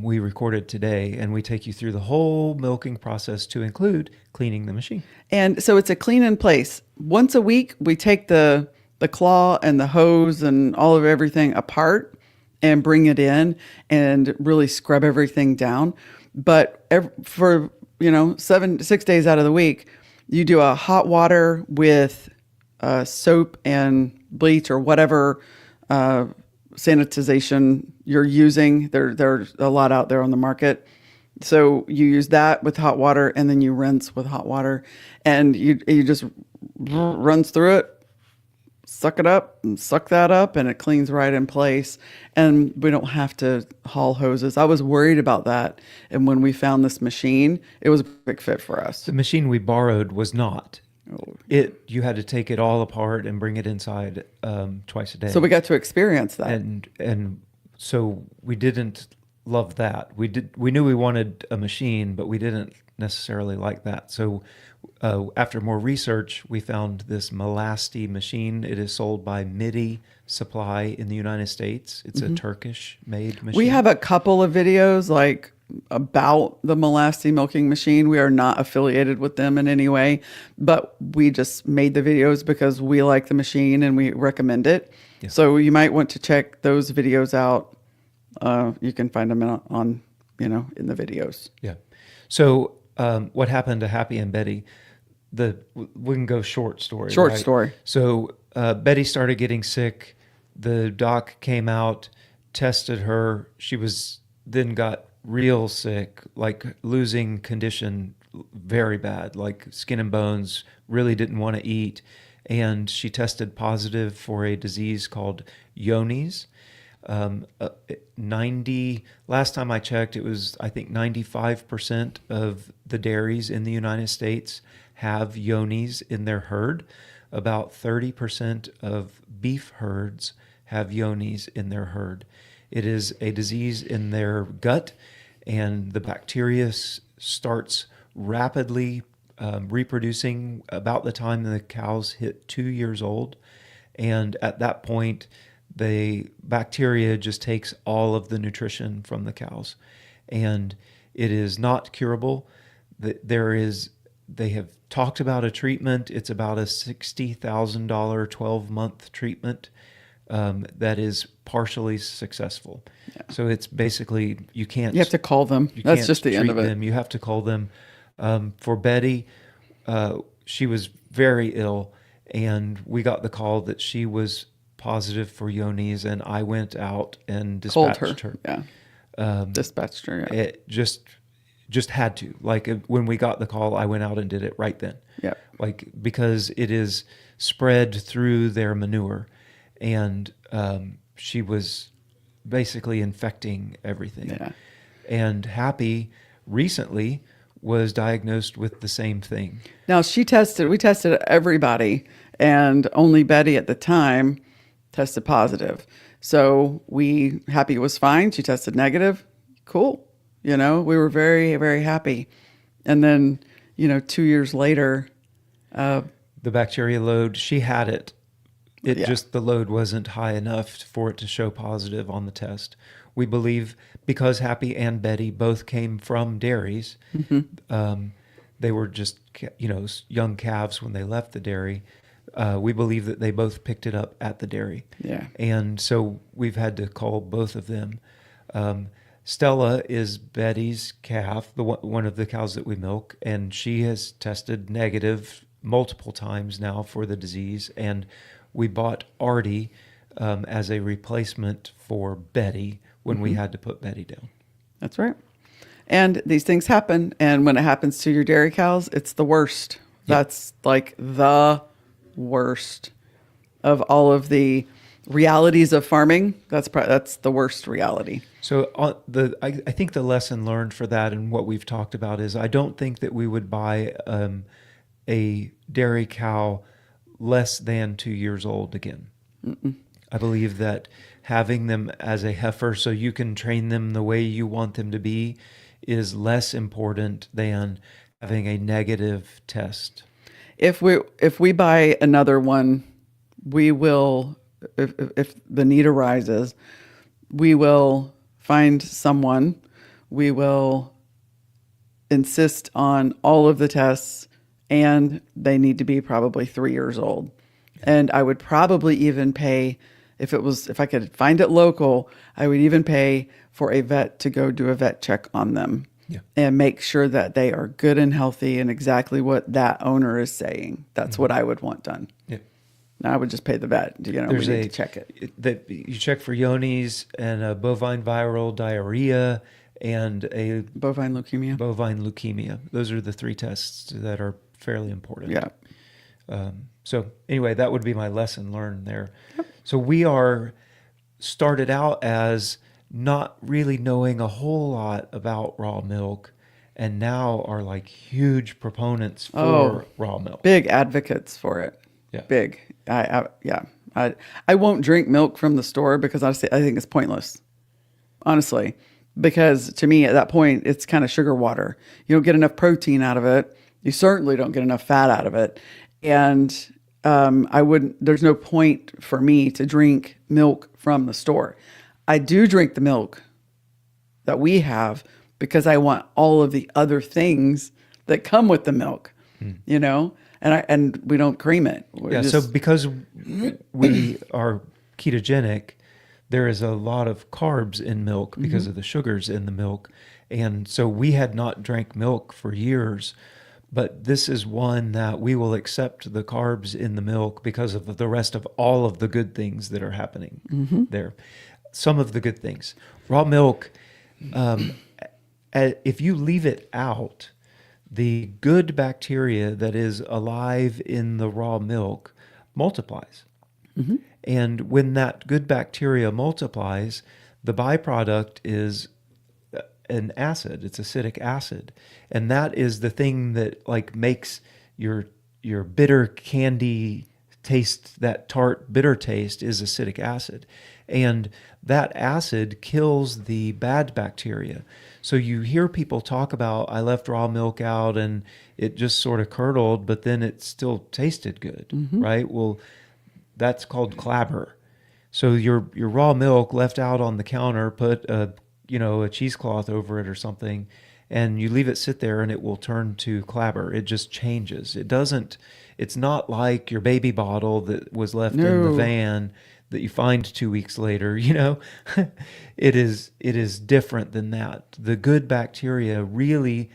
we recorded today, and we take you through the whole milking process to include cleaning the machine. And so it's a clean in place. Once a week, we take the claw and the hose and all of everything apart and bring it in and really scrub everything down. But for 6 days out of the week, you do a hot water with soap and bleach or whatever sanitization you're using. There's a lot out there on the market. So you use that with hot water, and then you rinse with hot water, and you just runs through it, suck it up and suck that up, and it cleans right in place. And we don't have to haul hoses. I was worried about that. And when we found this machine, it was a big fit for us. The machine we borrowed was not. Oh. You had to take it all apart and bring it inside twice a day. So we got to experience that. And so we didn't love that. We knew we wanted a machine, but we didn't necessarily like that. So after more research, we found this Melasti machine. It is sold by MIDI Supply in the United States. It's a Turkish-made machine. We have a couple of videos about the Melasti milking machine. We are not affiliated with them in any way, but we just made the videos because we like the machine and we recommend it. Yeah. So you might want to check those videos out. You can find them on in the videos. Yeah. So what happened to Happy and Betty? We can go short story. Short right? story. So Betty started getting sick. The doc came out, tested her. She was then got real sick, like losing condition very bad, like skin and bones, really didn't want to eat. And she tested positive for a disease called Johne's. 90, last time I checked, it was, I think 95% of the dairies in the United States have Johne's in their herd. About 30% of beef herds have Johne's in their herd. It is a disease in their gut, and the bacteria starts rapidly reproducing about the time the cows hit 2 years old. And at that point, the bacteria just takes all of the nutrition from the cows. And it is not curable. They have talked about a treatment. It's about a $60,000 12-month treatment that is partially successful. Yeah. So it's basically, you have to call them. That's just the end of it. Them. You have to call them. For Betty, she was very ill, and we got the call that she was positive for Johne's, and I went out and dispatched her. Yeah. Dispatched her. Yeah. It just had to. Like, when we got the call, I went out and did it right then. Yeah. Like, because it is spread through their manure, and she was basically infecting everything. Yeah. And Happy recently was diagnosed with the same thing. Now we tested everybody, and only Betty at the time tested positive. So Happy was fine. She tested negative. Cool. We were very, very happy. And then, 2 years later, the bacteria load, she had it. Just the load wasn't high enough for it to show positive on the test. We believe because Happy and Betty both came from dairies, they were just, young calves when they left the dairy. We believe that they both picked it up at the dairy. Yeah. And so we've had to call both of them. Stella is Betty's calf, one of the cows that we milk, and she has tested negative multiple times now for the disease. And we bought Artie as a replacement for Betty when we had to put Betty down. That's right. And these things happen. And when it happens to your dairy cows, it's the worst. Yep. That's like the worst of all of the realities of farming. That's the worst reality. So I think the lesson learned for that, and what we've talked about, is I don't think that we would buy a dairy cow less than 2 years old again. Mm-mm. I believe that having them as a heifer so you can train them the way you want them to be is less important than having a negative test. If we buy another one, we will, if the need arises, we will find someone. We will insist on all of the tests, and they need to be probably 3 years old. And I would probably even pay, if I could find it local, I would even pay for a vet to go do a vet check on them. Yeah. And make sure that they are good and healthy and exactly what that owner is saying. That's what I would want done. Yeah. Now I would just pay the vet. We need to check it. That you check for Johne's and a bovine viral diarrhea and a bovine leukemia. Those are the 3 tests that are fairly important. Yeah. So anyway, that would be my lesson learned there. Yep. So we are started out as not really knowing a whole lot about raw milk, and now are like huge proponents for raw milk. Big advocates for it. Yeah. Big. I won't drink milk from the store because I think it's pointless. Honestly, because to me at that point it's kind of sugar water. You don't get enough protein out of it. You certainly don't get enough fat out of it. And there's no point for me to drink milk from the store. I do drink the milk that we have because I want all of the other things that come with the milk, and we don't cream it. So because we are ketogenic, there is a lot of carbs in milk because of the sugars in the milk. And so we had not drank milk for years. But this is one that we will accept the carbs in the milk because of the rest of all of the good things that are happening there. Some of the good things. Raw milk if you leave it out, the good bacteria that is alive in the raw milk multiplies. And when that good bacteria multiplies, the byproduct is an acid. It's acidic acid. And that is the thing that like makes your bitter candy taste, that tart bitter taste is acidic acid. And that acid kills the bad bacteria. So you hear people talk about, I left raw milk out and it just sort of curdled, but then it still tasted good, right? Well, that's called clabber. So your raw milk left out on the counter, put a cheesecloth over it or something, and you leave it sit there and it will turn to clabber. It just changes. It's not like your baby bottle that was left in the van that you find 2 weeks later, It is different than that. The good bacteria really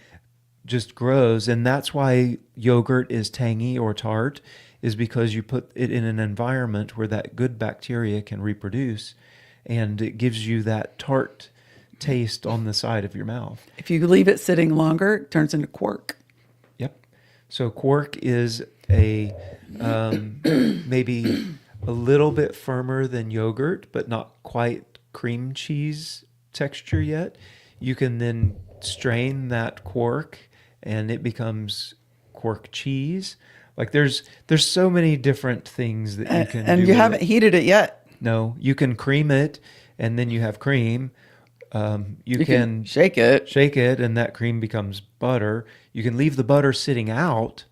just grows, and that's why yogurt is tangy or tart, is because you put it in an environment where that good bacteria can reproduce, and it gives you that tart taste on the side of your mouth. If you leave it sitting longer, it turns into quark. Yep. So quark is a maybe a little bit firmer than yogurt, but not quite cream cheese texture yet. You can then strain that quark, and it becomes quark cheese. Like there's so many different things that you can do. And you haven't heated it yet. No, you can cream it, and then you have cream. You can shake it, and that cream becomes butter. You can leave the butter sitting out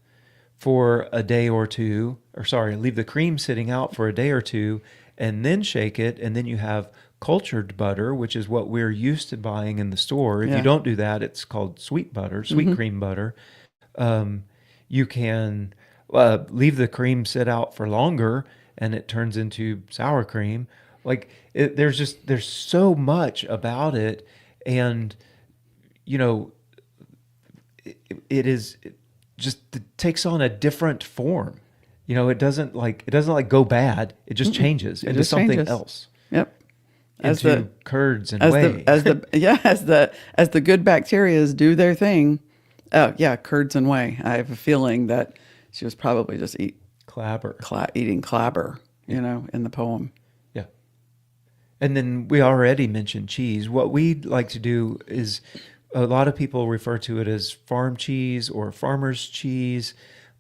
for a day or two, leave the cream sitting out for a day or two, and then shake it, and then you have cultured butter, which is what we're used to buying in the store. If you don't do that, it's called sweet butter, sweet cream butter. You can leave the cream sit out for longer, and it turns into sour cream. Like there's so much about it, and it takes on a different form. It doesn't go bad. It just changes into something else. Yep. Into curds and whey. As the good bacteria do their thing. Oh yeah, curds and whey. I have a feeling that she was probably just eating clabber, in the poem. Yeah. And then we already mentioned cheese. What we like to do is, a lot of people refer to it as farm cheese or farmer's cheese.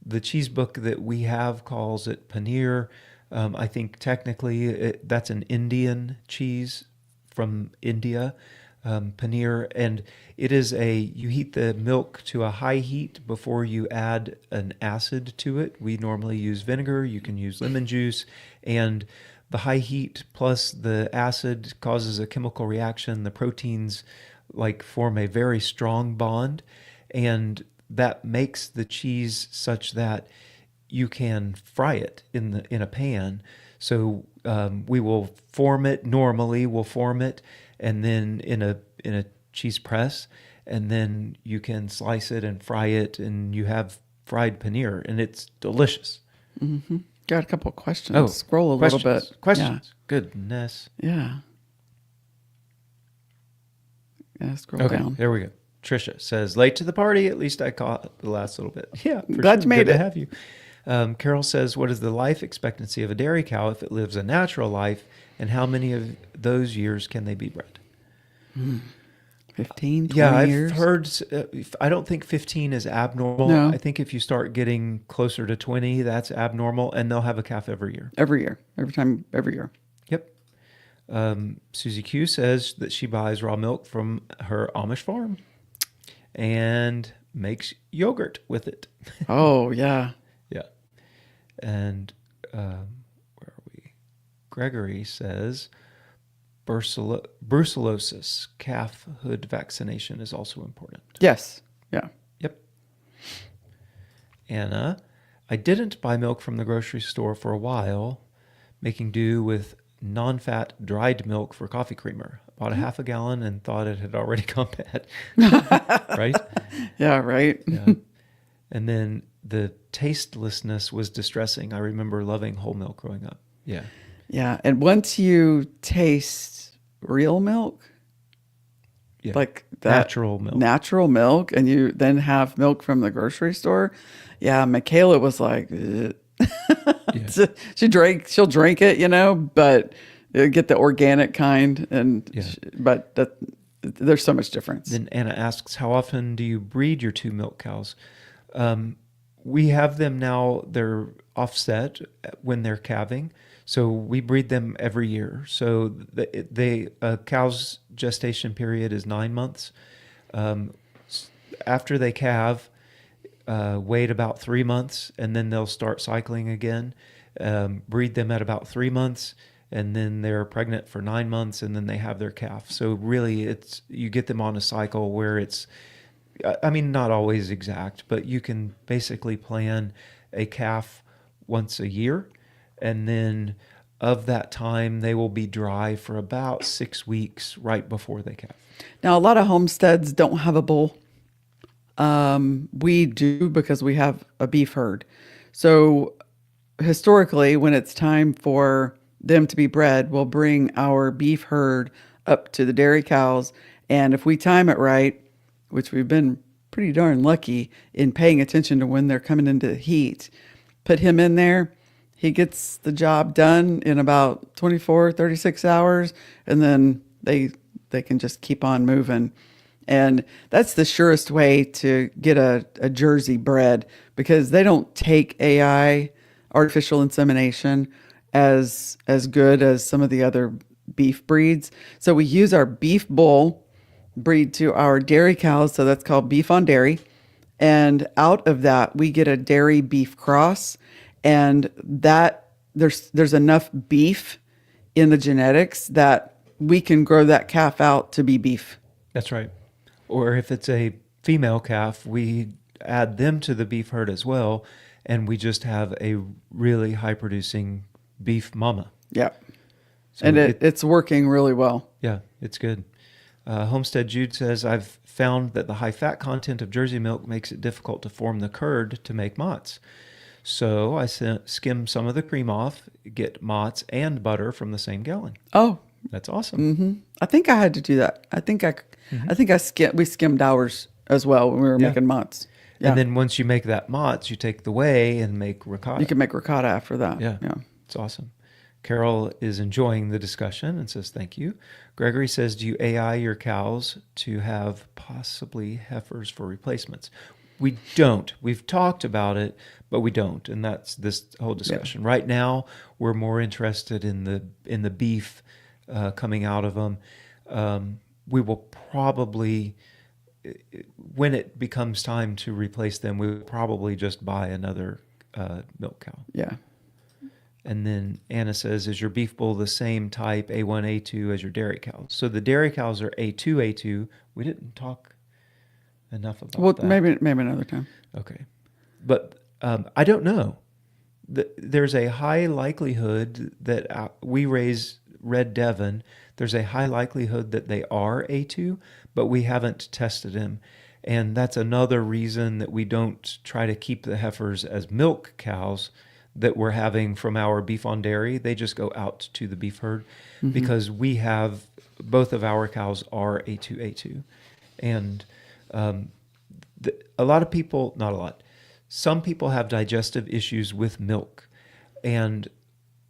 The cheese book that we have calls it paneer. I think technically that's an Indian cheese from India, paneer. And it is you heat the milk to a high heat before you add an acid to it. We normally use vinegar. You can use lemon juice. And the high heat plus the acid causes a chemical reaction. The proteins form a very strong bond, and that makes the cheese such that you can fry it in a pan. So we will form it normally. We'll form it, and then in a cheese press, and then you can slice it and fry it, and you have fried paneer, and it's delicious. Mm-hmm. Got a couple of questions. Oh, scroll a little bit. Questions. Yeah. Goodness. Yeah. Scroll down. There we go. Trisha says, late to the party. At least I caught the last little bit. Yeah, glad you made it. Good to have you. Carol says, what is the life expectancy of a dairy cow if it lives a natural life, and how many of those years can they be bred? 15, 20 years? I've heard, I don't think 15 is abnormal. No. I think if you start getting closer to 20, that's abnormal, and they'll have a calf every year. Every year. Every year. Yep. Susie Q says that she buys raw milk from her Amish farm and makes yogurt with it. Oh, yeah. Yeah. And where are we? Gregory says brucellosis, calf hood vaccination is also important. Yes. Yeah. Yep. Anna, I didn't buy milk from the grocery store for a while, making do with non-fat dried milk for coffee creamer. Bought a half a gallon and thought it had already gone bad. Right? Yeah, right. Yeah. And then the tastelessness was distressing. I remember loving whole milk growing up. Yeah. Yeah. And once you taste real milk, Yeah. like that Natural milk. natural milk, and you then have milk from the grocery store. Yeah, Michaela was like, "Ugh." Yeah. she'll drink it, but get the organic kind, Yeah. but there's so much difference. Then Anna asks, how often do you breed your 2 milk cows? We have them now, they're offset when they're calving. So we breed them every year. So the cow's gestation period is 9 months. After they calve, wait about 3 months, and then they'll start cycling again. Breed them at about 3 months, and then they're pregnant for 9 months, and then they have their calf. So really, you get them on a cycle where it's, I mean, not always exact, but you can basically plan a calf once a year, and then of that time, they will be dry for about 6 weeks right before they calve. Now, a lot of homesteads don't have a bull. We do, because we have a beef herd. So historically, when it's time for them to be bred, we'll bring our beef herd up to the dairy cows. And if we time it right, which we've been pretty darn lucky in paying attention to when they're coming into the heat, put him in there. He gets the job done in about 24, 36 hours, and then they can just keep on moving. And that's the surest way to get a Jersey bred, because they don't take AI, artificial insemination, as good as some of the other beef breeds. So we use our beef bull breed to our dairy cows. So that's called beef on dairy. And out of that, we get a dairy beef cross, and that there's enough beef in the genetics that we can grow that calf out to be beef. That's right. Or if it's a female calf, we add them to the beef herd as well, and we just have a really high producing beef mama. Yeah. So and it's working really well. Yeah, it's good. Homestead Jude says, I've found that the high fat content of Jersey milk makes it difficult to form the curd to make mozz. So I skim some of the cream off, get mozz and butter from the same gallon. Oh, that's awesome. Mm-hmm. I think I had to do that. We skimmed ours as well when we were making mozz. Yeah. And then once you make that mozz, you take the whey and make ricotta. You can make ricotta after that. Yeah. It's awesome. Carol is enjoying the discussion and says, thank you. Gregory says, do you AI your cows to have possibly heifers for replacements? We don't. We've talked about it, but we don't. And that's this whole discussion. Yeah. Right now, we're more interested in the beef coming out of them. We will probably, when it becomes time to replace them, we will probably just buy another milk cow. Yeah. And then Anna says, is your beef bull the same type A1, A2 as your dairy cows? So the dairy cows are A2, A2. We didn't talk enough about that. Maybe another time. Okay. But I don't know. There's a high likelihood that we raise Red Devon. There's a high likelihood that they are A2, but we haven't tested them. And that's another reason that we don't try to keep the heifers as milk cows that we're having from our beef on dairy. They just go out to the beef herd because we have, both of our cows are A2, A2. And a lot of people, not a lot, some people have digestive issues with milk. And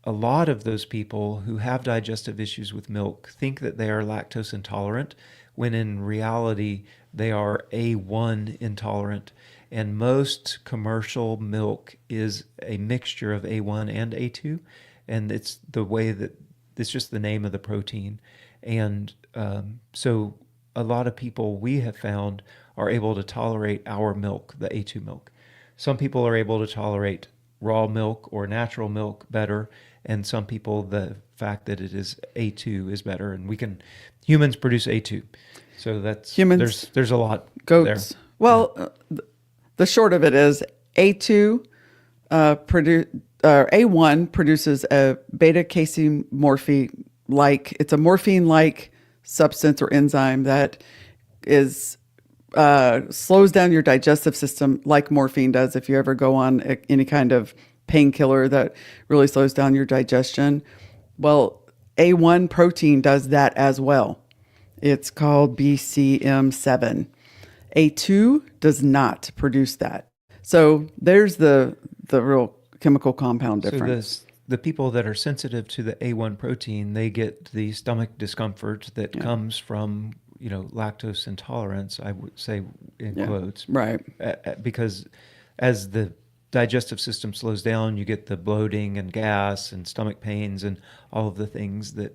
a lot of those people who have digestive issues with milk think that they are lactose intolerant, when in reality, they are A1 intolerant. And most commercial milk is a mixture of A1 and A2. And it's the way that, it's just the name of the protein. And so a lot of people we have found are able to tolerate our milk, the A2 milk. Some people are able to tolerate raw milk or natural milk better. And some people, the fact that it is A2 is better. And humans produce A2. So that's, there's a lot goats there. Well, the short of it is A2 A1 produces a beta casein morphine it's a morphine-like substance or enzyme that is slows down your digestive system like morphine does. If you ever go on any kind of painkiller that really slows down your digestion, well, A1 protein does that as well. It's called BCM7. A2 does not produce that. So there's the real chemical compound difference. So the people that are sensitive to the A1 protein, they get the stomach discomfort that comes from, lactose intolerance, I would say in quotes. Right. Because as the digestive system slows down, you get the bloating and gas and stomach pains and all of the things that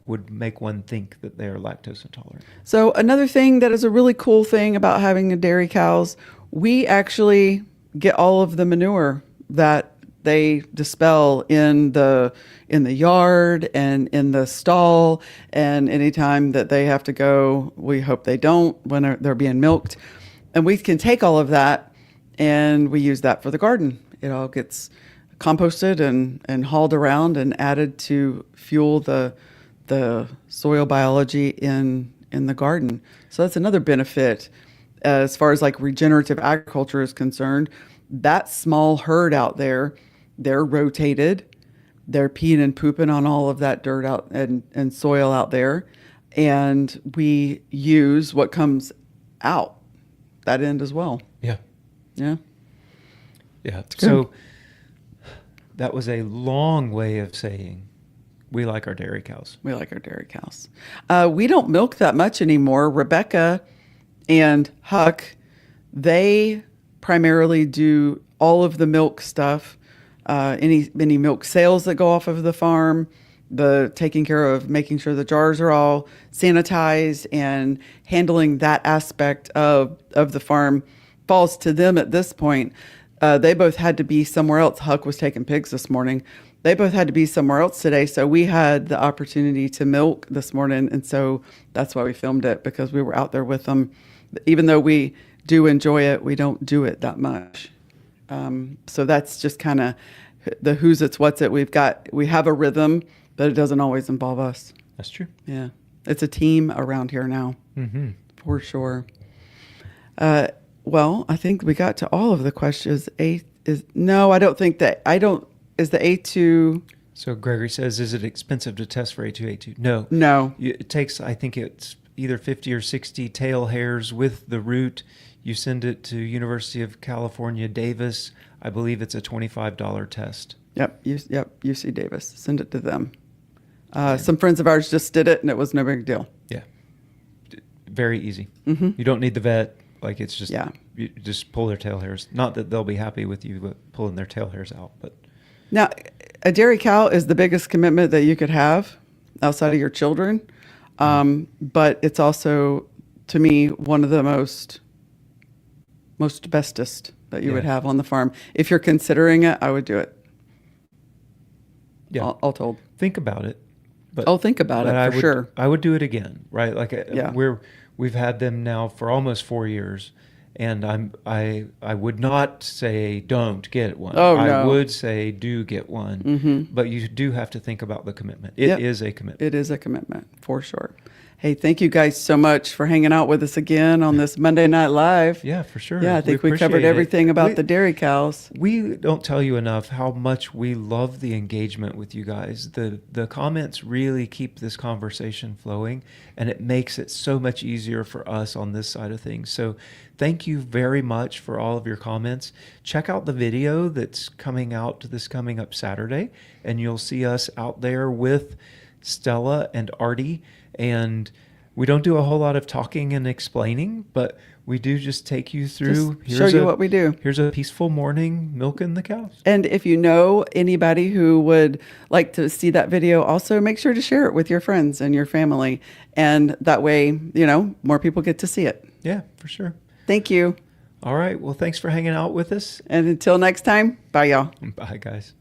would make one think that they're lactose intolerant. So another thing that is a really cool thing about having a dairy cows, we actually get all of the manure that they dispel in the yard and in the stall, and anytime that they have to go, we hope they don't when they're being milked, and we can take all of that and we use that for the garden. It all gets composted and hauled around and added to fuel the soil biology in the garden. So that's another benefit as far as like regenerative agriculture is concerned. That small herd out there, they're rotated, they're peeing and pooping on all of that dirt out and soil out there, and we use what comes out that end as well. Yeah. So that was a long way of saying we like our dairy cows. We like our dairy cows. We don't milk that much anymore. Rebecca and Huck, they primarily do all of the milk stuff, any milk sales that go off of the farm, the taking care of making sure the jars are all sanitized and handling that aspect of the farm falls to them at this point. They both had to be somewhere else. Huck was taking pigs this morning. They both had to be somewhere else today. So we had the opportunity to milk this morning. And so that's why we filmed it, because we were out there with them. Even though we do enjoy it, we don't do it that much. So that's just kind of the who's it's, what's it. We have a rhythm, but it doesn't always involve us. That's true. Yeah. It's a team around here now, for sure. Well, I think we got to all of the questions. No, I don't think that. Is the A2? So Gregory says, is it expensive to test for A2? No. No. It takes, I think it's either 50 or 60 tail hairs with the root. You send it to University of California, Davis. I believe it's a $25 test. Yep. UC Davis. Send it to them. Some friends of ours just did it, and it was no big deal. Yeah. Very easy. You don't need the vet. Like, it's just, you just pull their tail hairs. Not that they'll be happy with you pulling their tail hairs out, but. Now, a dairy cow is the biggest commitment that you could have outside of your children. But it's also, to me, one of the most bestest that you would have on the farm. If you're considering it, I would do it. Yeah. All told. Think about it. But, I'll think about it for sure. I would do it again, right? Like, we've had them now for almost 4 years, and I would not say don't get one. Oh, no. I would say do get one, but you do have to think about the commitment. It is a commitment. It is a commitment, for sure. Hey, thank you guys so much for hanging out with us again on this Monday Night Live. Yeah, for sure. Yeah, I think we covered everything about the dairy cows. We don't tell you enough how much we love the engagement with you guys. The comments really keep this conversation flowing, and it makes it so much easier for us on this side of things. So thank you very much for all of your comments. Check out the video that's coming up Saturday, and you'll see us out there with Stella and Artie. And we don't do a whole lot of talking and explaining, but we do just take you through. Show you what we do. Here's a peaceful morning milking the cows. And if you know anybody who would like to see that video, also make sure to share it with your friends and your family. And that way, more people get to see it. Yeah, for sure. Thank you. All right. Well, thanks for hanging out with us. And until next time, bye, y'all. Bye, guys.